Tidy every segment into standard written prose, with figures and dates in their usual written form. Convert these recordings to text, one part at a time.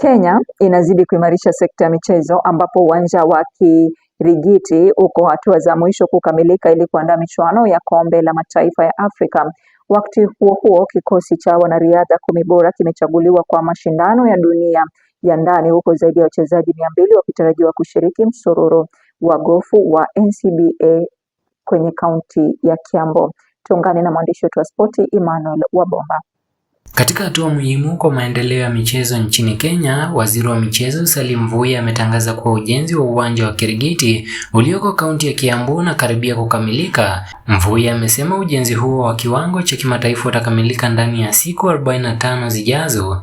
Kenya inazidi kuimarisha sekta ya michezo ambapo uwanja wa Kirigiti uko hatua za mwisho kukamilika ili kuandaa michuano ya kombe la mataifa ya Afrika. Wakati huo huo, kikosi cha wanariadha 10 bora kimechaguliwa kwa mashindano ya dunia ya ndani, huko zaidi ya wachezaji 200 wakitarajiwa kushiriki msururu wa gofu wa NCBA kwenye kaunti ya Kiambu. Tuungane na mwandishi wetu wa spoti Emmanuel Wabomba. Katika hatua muhimu kwa maendeleo ya michezo nchini Kenya, waziri wa michezo Salim Mvurya ametangaza kuwa ujenzi wa uwanja wa Kirigiti ulioko kaunti ya Kiambu unakaribia kukamilika. Mvurya amesema ujenzi huo wa kiwango cha kimataifa utakamilika ndani ya siku 45 zijazo.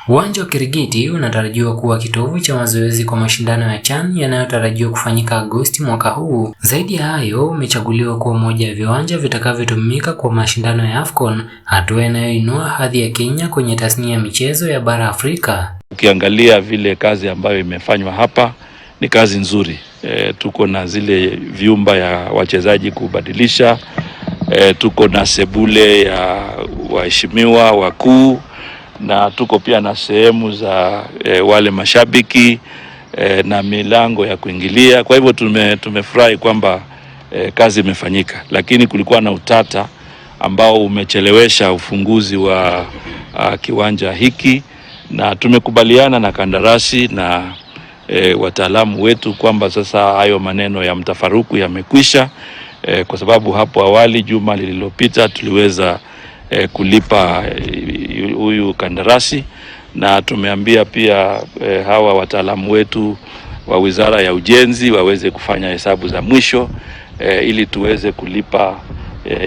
Uwanja wa Kirigiti unatarajiwa kuwa kitovu cha mazoezi kwa mashindano ya CHAN yanayotarajiwa kufanyika Agosti mwaka huu. Zaidi ya hayo, umechaguliwa kuwa moja ya viwanja vitakavyotumika kwa mashindano ya AFCON, hatua inayoinua hadhi ya Kenya kwenye tasnia ya michezo ya bara Afrika. Ukiangalia vile kazi ambayo imefanywa hapa ni kazi nzuri. Tuko na zile vyumba ya wachezaji kubadilisha, tuko na sebule ya waheshimiwa wakuu, na tuko pia na sehemu za wale mashabiki na milango ya kuingilia. Kwa hivyo tumefurahi kwamba kazi imefanyika, lakini kulikuwa na utata ambao umechelewesha ufunguzi wa kiwanja hiki, na tumekubaliana na kandarasi na wataalamu wetu kwamba sasa hayo maneno ya mtafaruku yamekwisha, kwa sababu hapo awali juma lililopita tuliweza kulipa huyu kandarasi, na tumeambia pia hawa wataalamu wetu wa Wizara ya Ujenzi waweze kufanya hesabu za mwisho ili tuweze kulipa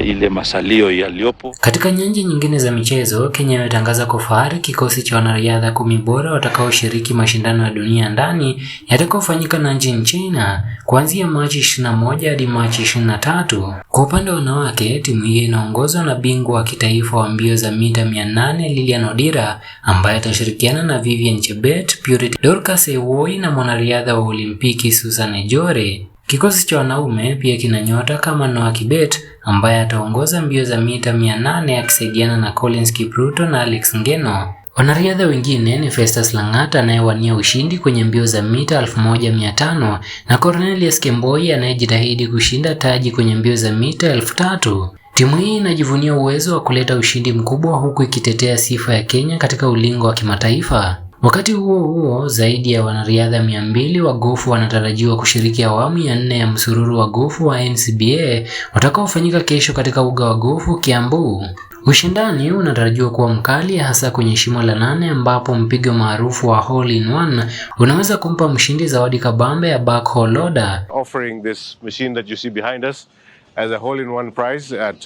ile masalio yaliyopo. Katika nyanja nyingine za michezo, Kenya imetangaza kwa fahari kikosi cha wanariadha 10 bora watakaoshiriki mashindano ya dunia ndani yatakayofanyika na nchini China kuanzia Machi 21 hadi Machi 23. Kwa upande wa wanawake, timu hii inaongozwa na bingwa wa kitaifa wa mbio za mita 800 Lilian Odira, ambaye atashirikiana na Vivian Chebet, Purity Dorcas Ewoi na mwanariadha wa Olimpiki Susan Ejore. Kikosi cha wanaume pia kina nyota kama Noah Kibet ambaye ataongoza mbio za mita 800 akisaidiana na Collins Kipruto na Alex Ngeno. Wanariadha wengine ni Festus Langat anayewania ushindi kwenye mbio za mita 1500 na Cornelius Kemboi anayejitahidi kushinda taji kwenye mbio za mita 3000. Timu hii inajivunia uwezo wa kuleta ushindi mkubwa huku ikitetea sifa ya Kenya katika ulingo wa kimataifa. Wakati huo huo, zaidi ya wanariadha 200 wa gofu wanatarajiwa kushiriki awamu ya 4 ya msururu wa gofu wa NCBA utakaofanyika kesho katika uga wa gofu Kiambu. Ushindani unatarajiwa kuwa mkali hasa kwenye shimo la 8 ambapo mpigo maarufu wa hole in one unaweza kumpa mshindi zawadi kabambe ya backhoe loader. Offering this machine that you see behind us as a hole in one prize at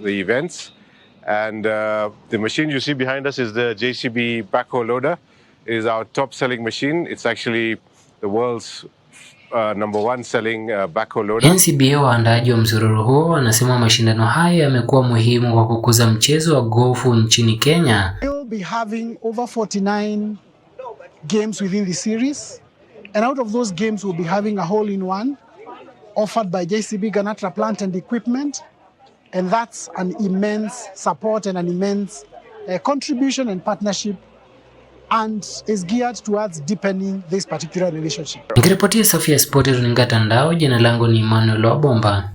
the events, and the machine you see behind us is the JCB backhoe loader. It is our top selling machine. It's actually the world's number 1 selling backhoe loader. NCBA waandaaji wa msururu huo wanasema mashindano haya yamekuwa muhimu kwa kukuza mchezo wa gofu nchini Kenya. We'll be having over 49 games within the series, and out of those games we'll be having a hole in one offered by JCB Ganatra Plant and Equipment, and that's an immense support and an immense contribution and partnership, and is geared towards deepening this particular relationship. Nikiripotia Safi ya Sport runinga Tandao, jina langu ni Emmanuel Wabomba.